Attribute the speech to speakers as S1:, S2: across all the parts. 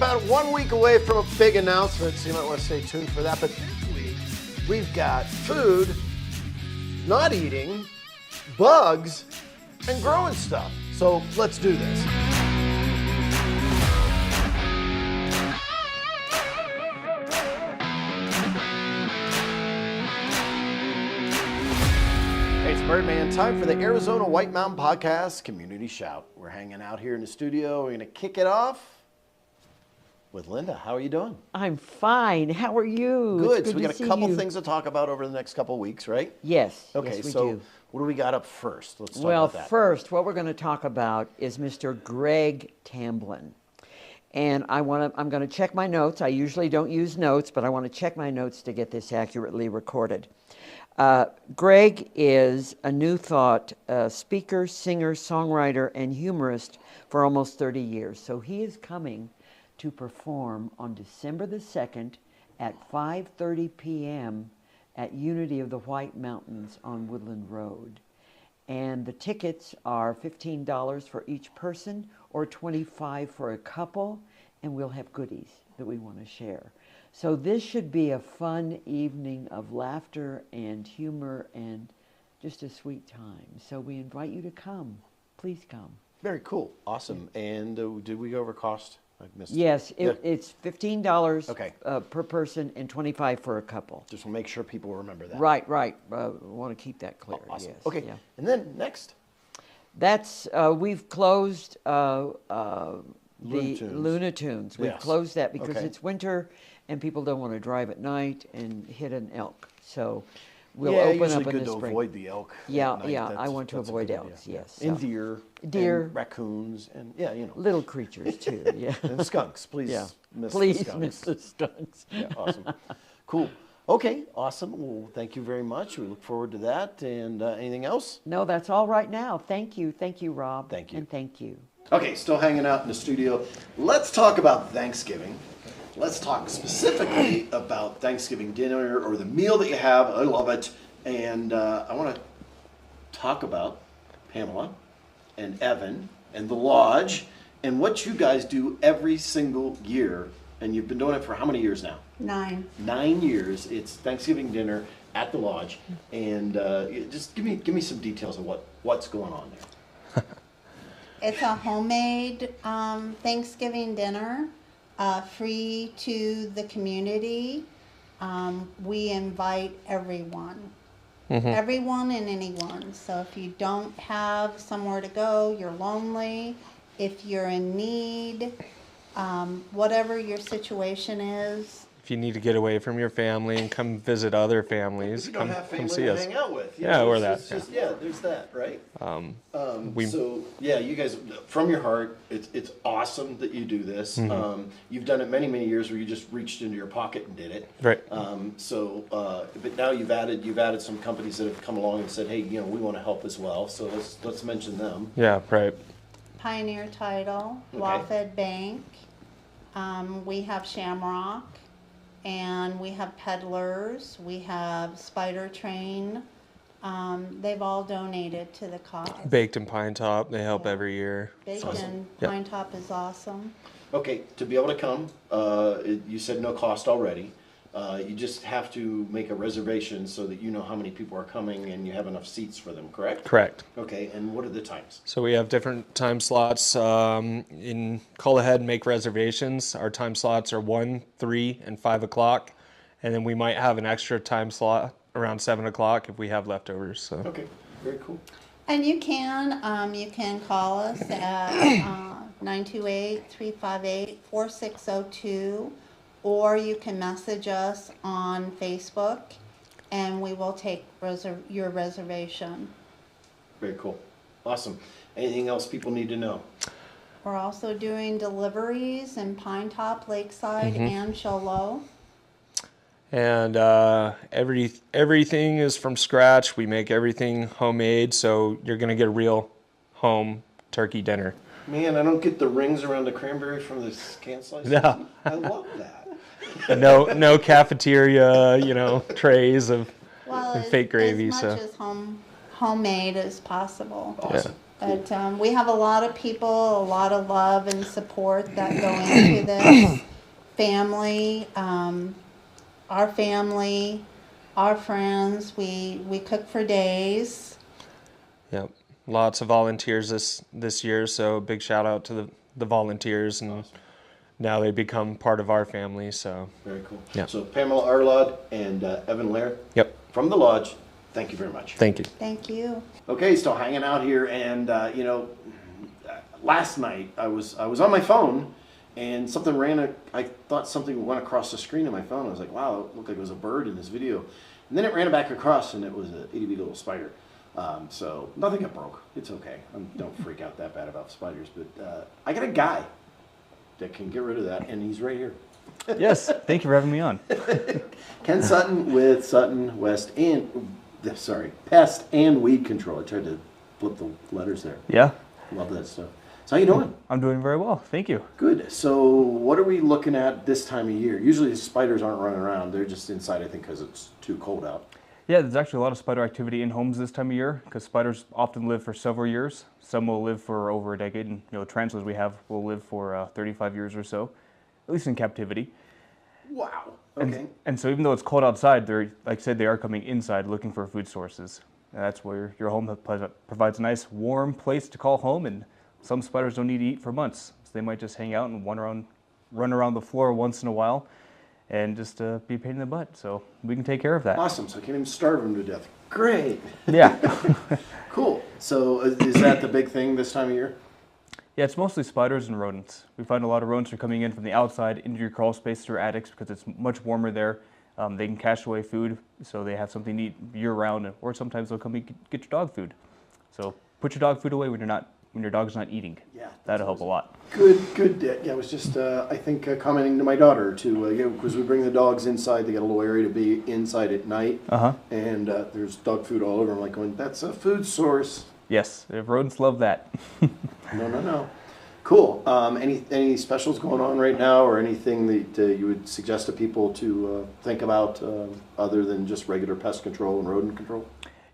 S1: about 1 week away from a big announcement, so you might want to stay tuned for that. But this week, we've got food, not eating, bugs, and growing stuff. So let's do this. Hey, it's Birdman. Time for the Arizona White Mountain Podcast Community Shout. We're hanging out here in the studio. We're going to kick it off with Linda. How are you doing?
S2: I'm fine. How are you?
S1: Good. So we got a couple things to talk about over the next couple weeks, right?
S2: Yes.
S1: Okay,
S2: yes, we
S1: so
S2: do.
S1: what do we got up first? Let's talk
S2: Well,
S1: about that.
S2: first, what we're going to talk about is Mr. Greg Tamblin. And I'm going to check my notes. I usually don't use notes, but I want to check my notes to get this accurately recorded. Greg is a New Thought speaker, singer, songwriter, and humorist for almost 30 years. So he is coming to perform on December the 2nd at 5:30 p.m. at Unity of the White Mountains on Woodland Road. And the tickets are $15 for each person or $25 for a couple, and we'll have goodies that we want to share. So this should be a fun evening of laughter and humor and just a sweet time. So we invite you to come. Please come.
S1: Very cool. Awesome. And did we go over cost? I missed
S2: Yes,
S1: it.
S2: it's $15
S1: Okay.
S2: Per person and $25 for a couple.
S1: Just want to make sure people remember that.
S2: Right. Want to keep that clear.
S1: Awesome.
S2: Yes,
S1: Okay.
S2: yeah.
S1: And then next.
S2: That's we've closed the
S1: Loonatunes.
S2: Loonatunes. We've
S1: Yes.
S2: closed that because
S1: Okay.
S2: it's winter and people don't want to drive at night and hit an elk. So we'll
S1: Yeah,
S2: open
S1: usually
S2: up in
S1: good
S2: the
S1: to
S2: spring.
S1: avoid the elk.
S2: Yeah,
S1: at night.
S2: yeah, I
S1: That's-
S2: want to
S1: that's a
S2: avoid
S1: good
S2: elks,
S1: idea.
S2: yes.
S1: And
S2: So-
S1: deer. And raccoons, and yeah, you know.
S2: Little creatures too. Yeah.
S1: And skunks, please.
S2: Yeah.
S1: Miss
S2: Please
S1: the skunks.
S2: miss the skunks.
S1: Yeah, awesome. Cool. Okay, awesome. Well, thank you very much. We look forward to that. And anything else?
S2: No, that's all right now. Thank you, Rob.
S1: Thank you.
S2: And thank you.
S1: Okay, still hanging out in the studio. Let's talk about Thanksgiving. Let's talk specifically about Thanksgiving dinner or the meal that you have. I love it. And I want to talk about Pamela and Evan and the Lodge and what you guys do every single year. And you've been doing it for how many years now?
S3: 9.
S1: 9 years. It's Thanksgiving dinner at the Lodge. And just give me some details of what's going on there.
S3: It's a homemade Thanksgiving dinner, free to the community. We invite everyone. Everyone and anyone. So if you don't have somewhere to go, you're lonely, if you're in need, whatever your situation is.
S4: If you need to get away from your family and come visit other families,
S1: You don't
S4: come
S1: have family
S4: see
S1: to
S4: us.
S1: hang out with.
S4: Yeah, or
S1: it's
S4: that,
S1: just- yeah, there's that, right?
S4: we-
S1: So yeah, you guys, from your heart, it's awesome that you do this. You've done it many years where you just reached into your pocket and did it.
S4: Right.
S1: But now you've added some companies that have come along and said, hey, we want to help as well. So let's mention them.
S4: Yeah, right.
S3: Pioneer Title,
S1: Okay.
S3: Wafed Bank, we have Shamrock, and we have Peddlers, we have Spider Train. They've all donated to the cause.
S4: Baked and Pine Top, they help
S3: Yeah.
S4: every year.
S3: Bacon,
S4: Yeah.
S3: Pine Top is awesome.
S1: Okay, to be able to come, you said no cost already. You just have to make a reservation so that you know how many people are coming and you have enough seats for them, correct?
S4: Correct.
S1: Okay, and what are the times?
S4: So we have different time slots. Call ahead and make reservations. Our time slots are 1, 3, and 5 o'clock. And then we might have an extra time slot around 7 o'clock if we have leftovers. So.
S1: Okay, very cool.
S3: And you can call us at 928-358-4602, or you can message us on Facebook, and we will take your reservation.
S1: Very cool. Awesome. Anything else people need to know?
S3: We're also doing deliveries in Pine Top, Lakeside, and Show Low.
S4: And everything is from scratch. We make everything homemade, so you're gonna get a real home turkey dinner.
S1: Man, I don't get the rings around the cranberry from the can slices.
S4: No.
S1: I love that.
S4: No cafeteria, trays of
S3: Well,
S4: fake gravy.
S3: as much
S4: So
S3: as homemade as possible.
S1: Awesome.
S3: But we have a lot of people, a lot of love and support that go into this. Family, our family, our friends. We cook for days.
S4: Yep. Lots of volunteers this year, so big shout out to the volunteers, and now they become part of our family. So
S1: Very cool.
S4: Yeah.
S1: So Pamela Arlod and Evan Lair
S4: yep.
S1: from the Lodge, thank you very much.
S4: Thank you.
S3: Thank you.
S1: Okay, still hanging out here, and you know, last night I was on my phone, and something I thought something went across the screen of my phone. I was like, wow, it looked like it was a bird in this video, and then it ran back across, and it was a itty bitty little spider. So nothing got broke. It's okay. Don't freak out that bad about spiders, but I got a guy that can get rid of that, and he's right here.
S5: Yes, thank you for having me on.
S1: Ken Sutton with Sutton West Pest and Weed Control. I tried to flip the letters there.
S5: Yeah,
S1: Love that stuff. So how you doing?
S5: I'm doing very well, thank you.
S1: Good. So what are we looking at this time of year? Usually the spiders aren't running around. They're just inside, I think, because it's too cold out.
S5: Yeah, there's actually a lot of spider activity in homes this time of year because spiders often live for several years. Some will live for over a decade, and tarantulas we have will live for 35 years or so, at least in captivity.
S1: Wow. Okay.
S5: And so even though it's cold outside, like I said, they are coming inside looking for food sources. And that's where your home provides a nice warm place to call home, and some spiders don't need to eat for months. So they might just hang out and run around the floor once in a while and just be a pain in the butt. So we can take care of that.
S1: Awesome. So I can't even starve them to death. Great.
S5: Yeah.
S1: Cool. So is that the big thing this time of year?
S5: Yeah, it's mostly spiders and rodents. We find a lot of rodents are coming in from the outside into your crawl space through attics because it's much warmer there. They can cache away food, so they have something to eat year-round, or sometimes they'll come get your dog food. So put your dog food away when your dog's not eating.
S1: Yeah.
S5: That'll help a lot.
S1: Good. Yeah, I was just, I think, commenting to my daughter too, because we bring the dogs inside. They got a little area to be inside at night.
S5: Uh-huh.
S1: And there's dog food all over. I'm like going, that's a food source.
S5: Yes, rodents love that.
S1: No. Cool. Any specials going on right now, or anything that you would suggest to people to think about other than just regular pest control and rodent control?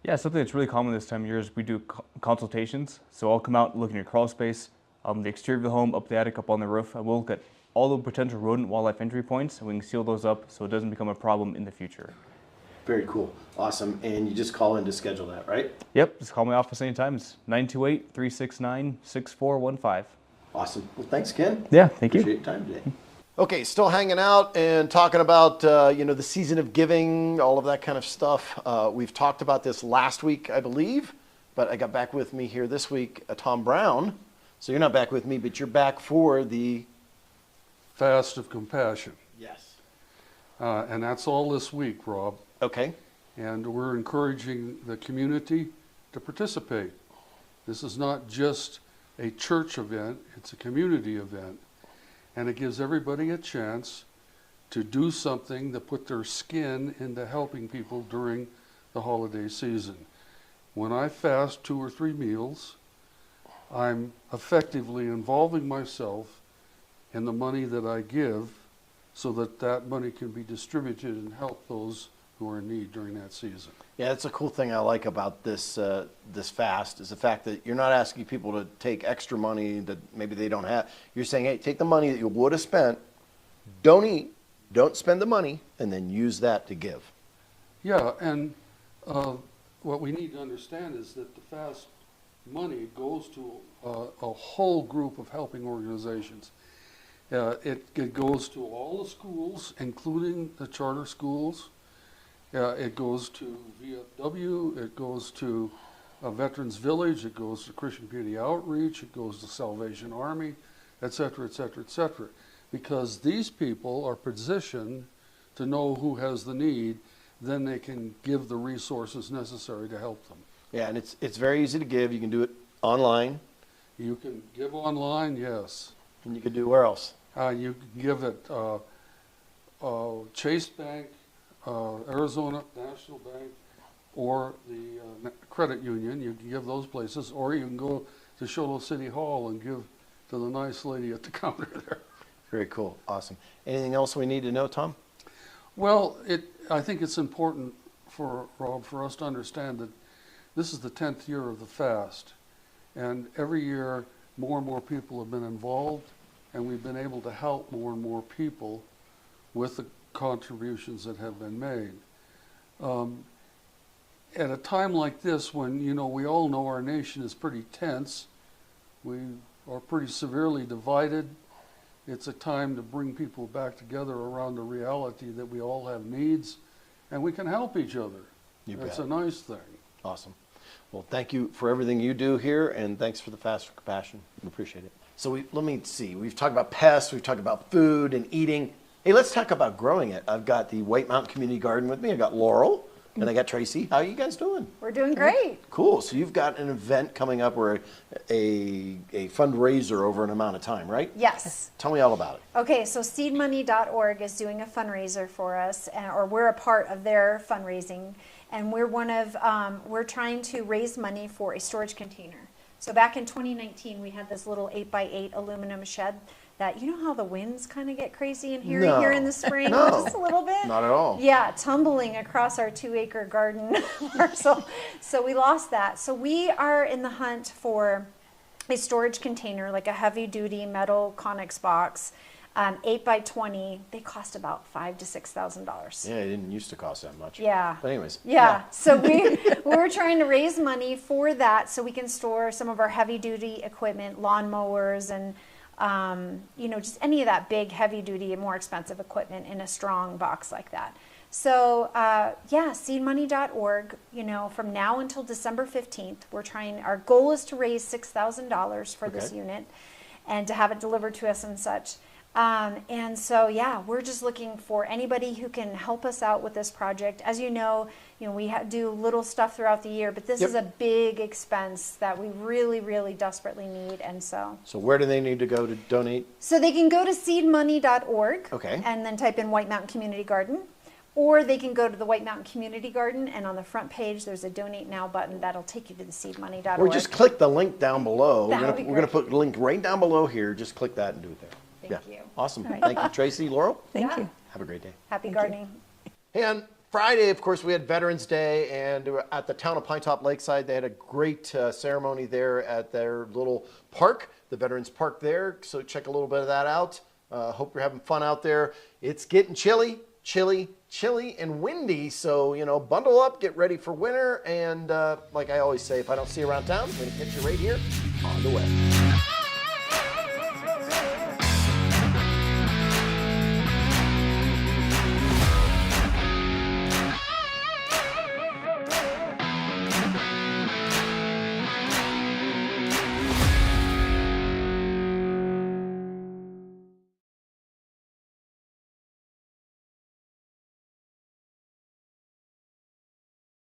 S5: Yeah, something that's really common this time of year is we do consultations. So I'll come out and look in your crawl space, the exterior of the home, up the attic, up on the roof, and we'll look at all the potential rodent wildlife entry points, and we can seal those up so it doesn't become a problem in the future.
S1: Very cool. Awesome. And you just call in to schedule that, right?
S5: Yep, just call my office anytime. It's 928-369-6415.
S1: Awesome. Well, thanks, Ken.
S5: Yeah, thank you.
S1: Appreciate your time today. Okay, still hanging out and talking about the season of giving, all of that kind of stuff. We've talked about this last week, I believe, but I got back with me here this week, Tom Brown. So you're not back with me, but you're back for the
S6: Fast of Compassion.
S1: Yes.
S6: And that's all this week, Rob.
S1: Okay.
S6: And we're encouraging the community to participate. This is not just a church event, it's a community event. And it gives everybody a chance to do something to put their skin into helping people during the holiday season. When I fast 2 or 3 meals, I'm effectively involving myself in the money that I give so that that money can be distributed and help those who are in need during that season.
S1: Yeah, that's a cool thing I like about this this fast is the fact that you're not asking people to take extra money that maybe they don't have. You're saying, hey, take the money that you would have spent, don't eat, don't spend the money, and then use that to give.
S6: Yeah, and what we need to understand is that the fast money goes to a whole group of helping organizations. It goes to all the schools, including the charter schools. It goes to VFW, it goes to Veterans Village, it goes to Christian Community Outreach, it goes to Salvation Army, et cetera, et cetera, et cetera. Because these people are positioned to know who has the need, then they can give the resources necessary to help them.
S1: Yeah, and it's very easy to give. You can do it online.
S6: You can give online, yes.
S1: And you can do where else?
S6: You can give at Chase Bank, Arizona National Bank, or the credit union. You can give those places, or you can go to Shoto City Hall and give to the nice lady at the counter there.
S1: Very cool. Awesome. Anything else we need to know, Tom?
S6: Well, I think it's important for Rob, for us to understand that this is the 10th year of the fast. And every year, more and more people have been involved, and we've been able to help more and more people with the contributions that have been made. At a time like this, when, you know, we all know our nation is pretty tense, we are pretty severely divided, it's a time to bring people back together around the reality that we all have needs, and we can help each other. That's a nice thing.
S1: Awesome. Well, thank you for everything you do here, and thanks for the Fast for Compassion. We appreciate it. So let me see. We've talked about pests. We've talked about food and eating. Hey, let's talk about growing it. I've got the White Mountain Community Garden with me. I got Laurel, and I got Tracy. How are you guys doing?
S7: We're doing great.
S1: Cool. So you've got an event coming up, or a fundraiser over an amount of time, right?
S7: Yes.
S1: Tell me all about it.
S7: Okay, so seedmoney.org is doing a fundraiser for us, or we're a part of their fundraising, and we're trying to raise money for a storage container. So back in 2019, we had this little 8x8 aluminum shed that, you know how the winds kind of get crazy and hairy here in the spring?
S1: No.
S7: Just a little bit?
S1: Not at all.
S7: Yeah, tumbling across our 2-acre garden parcel. So we lost that. So we are in the hunt for a storage container, like a heavy-duty metal Conex box, 8x20. They cost about $5,000 to $6,000.
S1: Yeah, it didn't used to cost that much.
S7: Yeah.
S1: But anyways.
S7: Yeah. So we're trying to raise money for that so we can store some of our heavy-duty equipment, lawnmowers, and you know, just any of that big, heavy-duty and more expensive equipment in a strong box like that. So yeah, seedmoney.org. You know, from now until December 15th, our goal is to raise $6,000 for this unit, and to have it delivered to us and such. And so, yeah, we're just looking for anybody who can help us out with this project. As you know, we do little stuff throughout the year, but this is a big expense that we really, really desperately need. And so
S1: where do they need to go to donate?
S7: So they can go to seedmoney.org
S1: and
S7: then type in White Mountain Community Garden, or they can go to the White Mountain Community Garden, and on the front page there's a Donate Now button that'll take you to the seedmoney.org.
S1: Or just click the link down below.
S7: That
S1: We're
S7: would be
S1: going to
S7: great.
S1: put the link right down below here. Just click that and do it there.
S7: Thank you.
S1: Awesome. Thank you, Tracy. Laurel?
S7: Thank you.
S1: Have a great day.
S7: Happy gardening.
S1: Hey, on Friday, of course, we had Veterans Day, and at the town of Pine Top Lakeside, they had a great ceremony there at their little park, the Veterans Park there. So check a little bit of that out. Hope you're having fun out there. It's getting chilly, and windy. So, you know, bundle up, get ready for winter. And like I always say, if I don't see you around town, I'm going to catch you right here on the web.